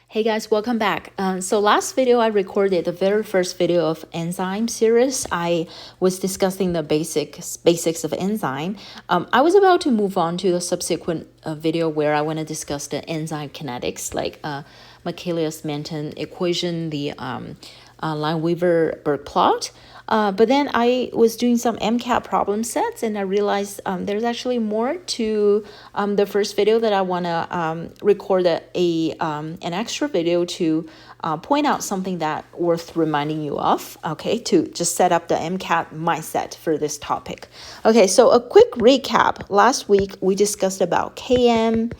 Hey guys, welcome back. So last video I recorded the very first video of enzyme series. I was discussing the basics of enzyme. I was about to move on to the subsequent video where I want to discuss the enzyme kinetics, like Michaelis-Menten equation, the Lineweaver-Burke plot. But then I was doing some MCAT problem sets and I realized there's actually more to the first video that I want to record an extra video to point out something that worth reminding you of, okay, to just set up the MCAT mindset for this topic. Okay, so a quick recap. Last week we discussed about Km,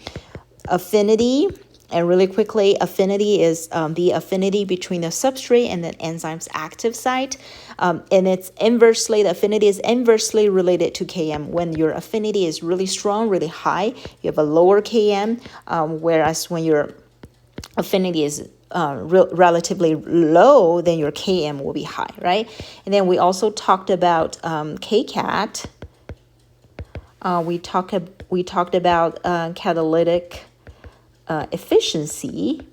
affinity. And really quickly, affinity is the affinity between the substrate and the enzyme's active site. And the affinity is inversely related to Km. When your affinity is really strong, really high, you have a lower Km, whereas when your affinity is relatively low, then your Km will be high, right? And then we also talked about KCAT. We talked about catalytic efficiency,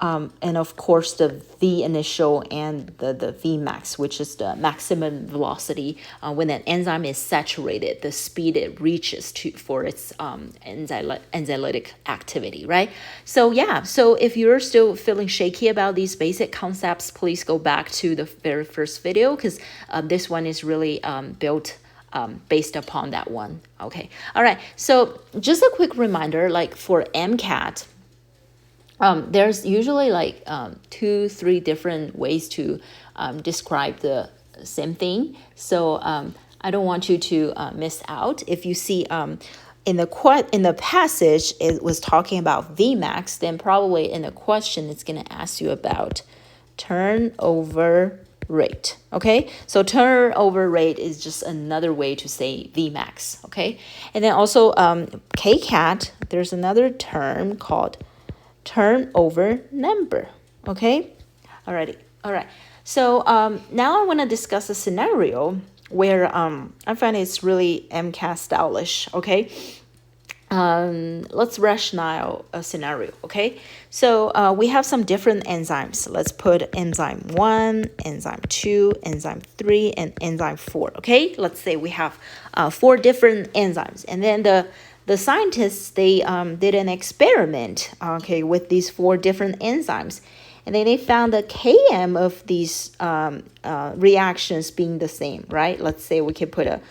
and of course the V initial and the V max, which is the maximum velocity when an enzyme is saturated, the speed it reaches for its enzymatic activity, right? So yeah, so if you're still feeling shaky about these basic concepts, please go back to the very first video, because this one is really built based upon that one. Okay. All right. So just a quick reminder, like for MCAT, there's usually like 2-3 different ways to describe the same thing. So I don't want you to miss out. If you see in the passage it was talking about Vmax, then probably in the question it's going to ask you about turnover rate. Okay, so turnover rate is just another way to say Vmax. Okay, and then also KCAT, there's another term called turnover number. Okay, all right. So now I want to discuss a scenario where I find it's really MCAT stylish. Okay. Let's rationalize a scenario, okay? So we have some different enzymes. Let's put enzyme 1, enzyme 2, enzyme 3, and enzyme 4, okay? Let's say we have 4 different enzymes. And then the scientists, they did an experiment, okay, with these 4 different enzymes. And then they found the Km of these reactions being the same, right? Let's say we can put a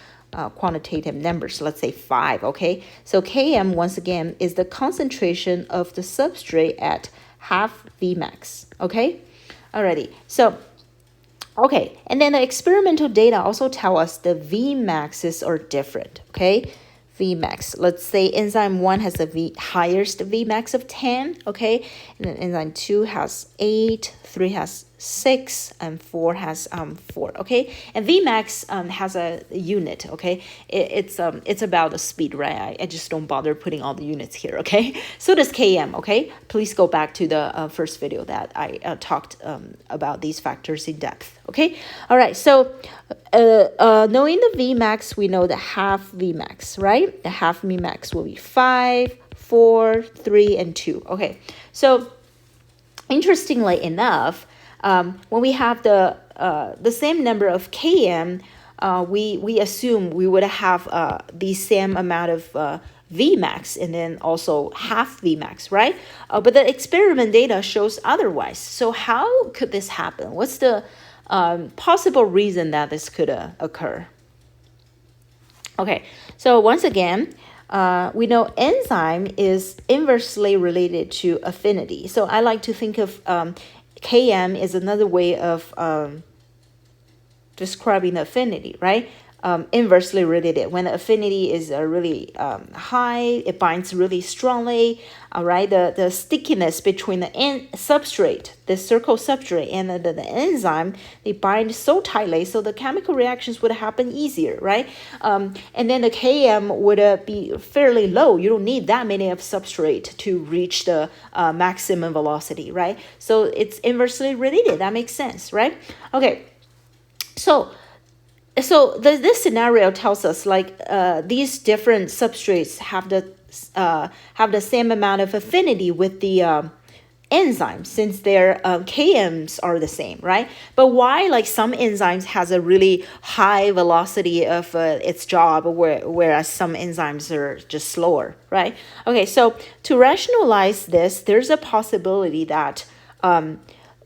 quantitative numbers, let's say 5, okay? So Km, once again, is the concentration of the substrate at half Vmax, okay? Alrighty, so, okay, and then the experimental data also tell us the Vmaxes are different, okay? Vmax, let's say enzyme 1 has the highest Vmax of 10, okay? And then enzyme 2 has 8, 3 has 6, and 4 has 4, okay? And Vmax has a unit, okay? It's about the speed, right? I just don't bother putting all the units here, okay? So does Km, okay? Please go back to the first video that I talked about these factors in depth, okay? All right, so knowing the Vmax, we know the half Vmax, right? The half Vmax will be 5, 4, 3, and 2, okay? So interestingly enough, when we have the same number of Km, we assume we would have the same amount of Vmax and then also half Vmax, right? But the experiment data shows otherwise. So how could this happen? What's the possible reason that this could occur? Okay, so once again, we know enzyme is inversely related to affinity. So I like to think of Km is another way of describing the affinity, right? Inversely related. When the affinity is really high, it binds really strongly, all right? The stickiness between the substrate, the circle substrate, and the enzyme, they bind so tightly, so the chemical reactions would happen easier, right? And then the Km would be fairly low. You don't need that many of substrate to reach the maximum velocity, right? So it's inversely related. That makes sense, right? Okay, so this scenario tells us like these different substrates have the have the same amount of affinity with the enzymes, since their kms are the same, right? But why like some enzymes has a really high velocity of its job, whereas some enzymes are just slower, right? Okay, so to rationalize this, there's a possibility that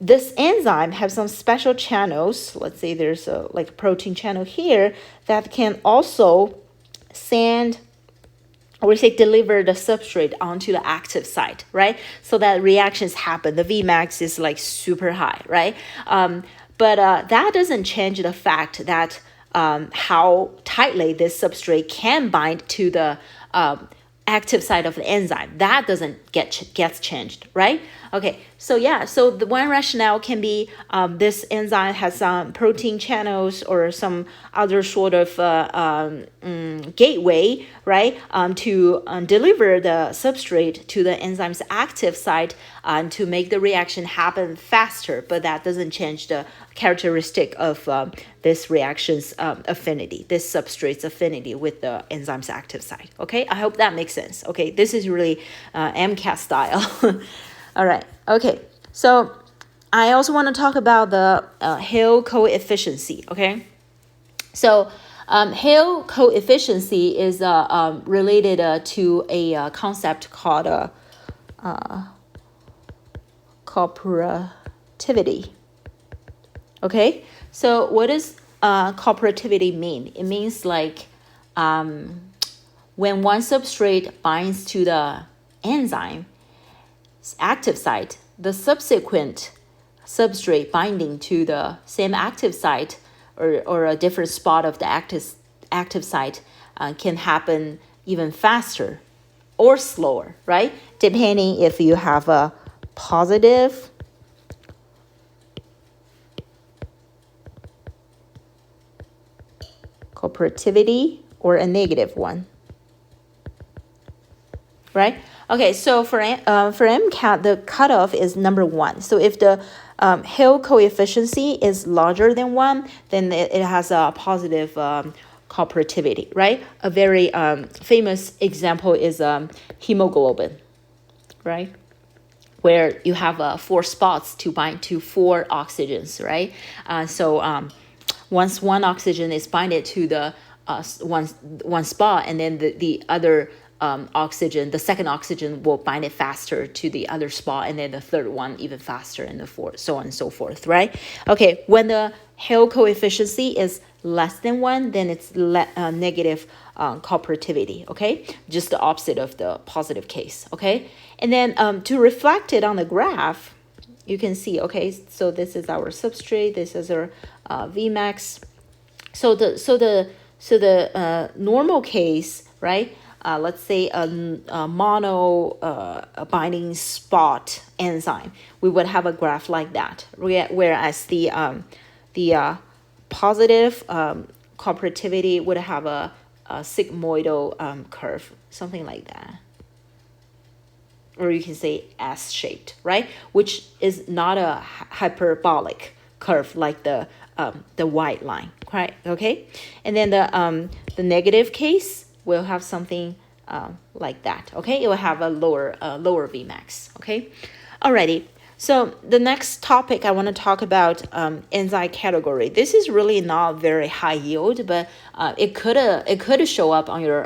this enzyme has some special channels. Let's say there's a like protein channel here that can also send, or we say deliver the substrate onto the active site, right? So that reactions happen. The Vmax is like super high, right? But that doesn't change the fact that how tightly this substrate can bind to the active site of the enzyme. That doesn't gets changed, right? Okay, so yeah, so the one rationale can be this enzyme has some protein channels or some other sort of gateway, right, to deliver the substrate to the enzyme's active site to make the reaction happen faster, but that doesn't change the characteristic of this reaction's affinity, this substrate's affinity with the enzyme's active site. Okay, I hope that makes sense. Okay, this is really MCAT style. All right, okay, so I also want to talk about the Hale coefficient, okay? So Hale coefficient is related to a concept called cooperativity, okay? So what does cooperativity mean? It means like when one substrate binds to the enzyme active site, the subsequent substrate binding to the same active site or a different spot of the active site can happen even faster or slower, right? Depending if you have a positive cooperativity or a negative one, right? Okay, so for MCAT, the cutoff is number 1. So if the Hale coefficient is larger than 1, then it has a positive cooperativity, right? A very famous example is hemoglobin, right? Where you have 4 spots to bind to 4 oxygens, right? So once one oxygen is binded to the one spot, and then the other oxygen, the second oxygen will bind it faster to the other spot, and then the third one even faster, and the fourth, so on and so forth, right? Okay, when the Hale coefficient is less than 1, then it's negative cooperativity, okay? Just the opposite of the positive case, okay? And then to reflect it on the graph, you can see, okay, so this is our substrate, this is our Vmax. So the normal case, right? Let's say a mono binding spot enzyme, we would have a graph like that. Whereas the positive cooperativity would have a sigmoidal curve, something like that. Or you can say S-shaped, right? Which is not a hyperbolic curve like the white line, right? Okay, and then the negative case will have something like that. Okay, it will have a lower Vmax. Okay, alrighty. So the next topic I want to talk about enzyme category. This is really not very high yield, but it could show up on your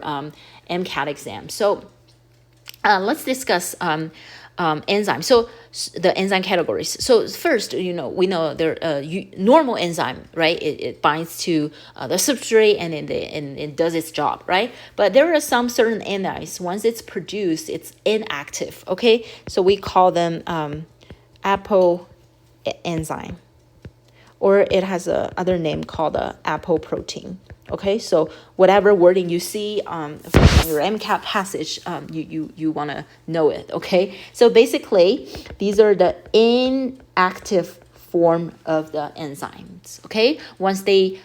MCAT exam. So let's discuss enzyme. So the enzyme categories. So first, we know there normal enzyme, right? It binds to the substrate and it does its job, right? But there are some certain enzymes. Once it's produced, it's inactive. Okay, so we call them Apple enzyme, or it has a other name called Apple protein. Okay, so whatever wording you see from your MCAT passage, you want to know it. Okay, so basically these are the inactive form of the enzymes. Okay, once the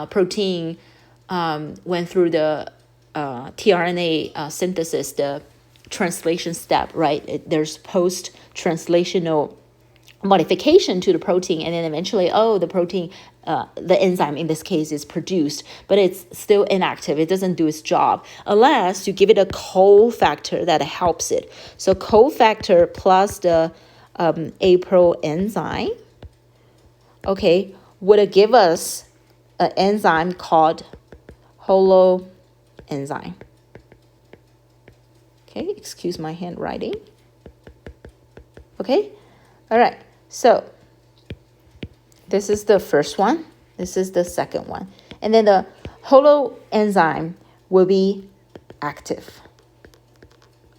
protein went through the tRNA synthesis, the translation step, right? There's post-translational modification to the protein, and then eventually, the protein, the enzyme in this case is produced, but it's still inactive. It doesn't do its job unless you give it a cofactor that helps it. So cofactor plus the APRO enzyme, okay, would give us an enzyme called holoenzyme. Okay, excuse my handwriting. Okay, all right. So this is the first one. This is the second one. And then the holoenzyme will be active.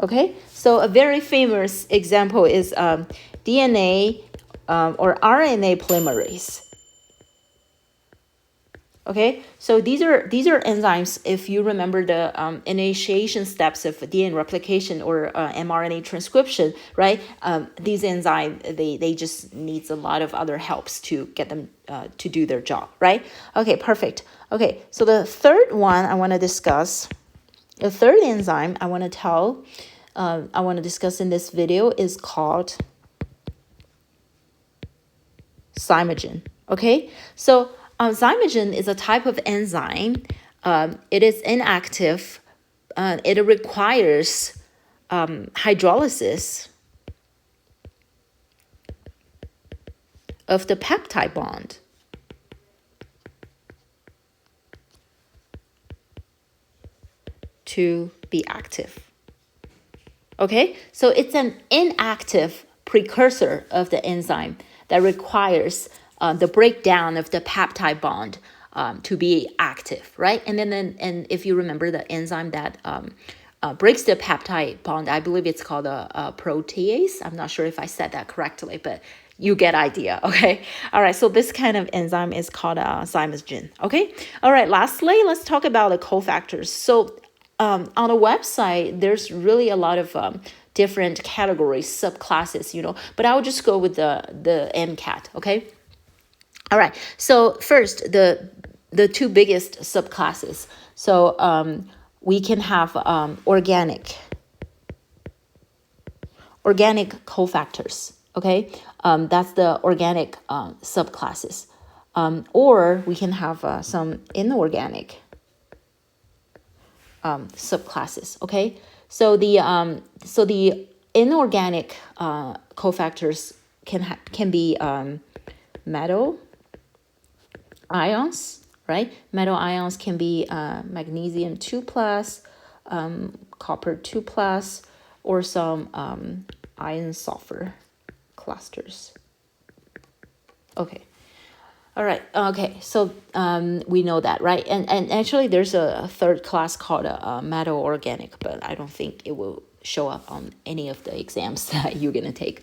Okay, so a very famous example is DNA or RNA polymerase. Okay, so these are enzymes. If you remember the initiation steps of DNA replication or mRNA transcription, right? These enzymes, they just needs a lot of other helps to get them to do their job, right? Okay, perfect. Okay, so the third one I want to discuss, the third enzyme I want to discuss in this video is called zymogen. Okay, so zymogen is a type of enzyme. It is inactive. It requires hydrolysis of the peptide bond to be active. Okay, so it's an inactive precursor of the enzyme that requires the breakdown of the peptide bond to be active, right? And then if you remember the enzyme that breaks the peptide bond, I believe it's called a protease. I'm not sure if I said that correctly, but you get idea, okay? All right, so this kind of enzyme is called zymogen, okay? All right, lastly, let's talk about the cofactors. So on the website, there's really a lot of different categories, subclasses, but I will just go with the MCAT, okay? All right, so first, the two biggest subclasses. So we can have organic cofactors, okay? That's the organic subclasses. Or we can have some inorganic subclasses, okay? So the inorganic cofactors can be metal ions, right? Metal ions can be magnesium 2+, copper 2+, or some iron sulfur clusters. Okay. All right. Okay. So we know that, right? And actually, there's a third class called a metal organic, but I don't think it will show up on any of the exams that you're gonna take.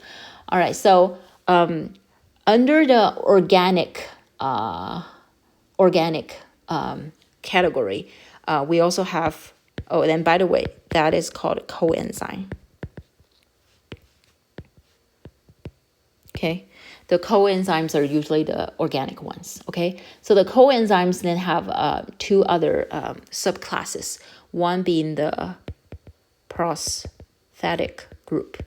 All right. So under the organic category, we also have. Oh, and by the way, that is called coenzyme. Okay. The coenzymes are usually the organic ones, okay? So the coenzymes then have two other subclasses, one being the prosthetic group,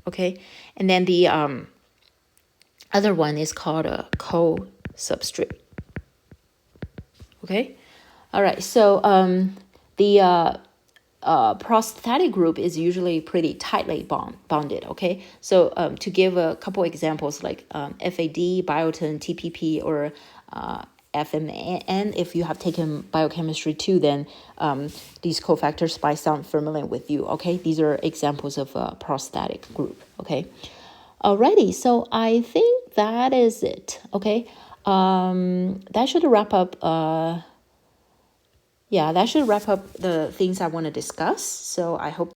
okay? And then the other one is called a co-substrate, okay? All right, so the prosthetic group is usually pretty tightly bonded, okay? So to give a couple examples like FAD, Biochem, TPP, or FMN, if you have taken Biochemistry too, then these cofactors might sound familiar with you, okay? These are examples of a prosthetic group, okay? Alrighty, so I think that is it, okay? That should wrap up that should wrap up the things I want to discuss. So I hope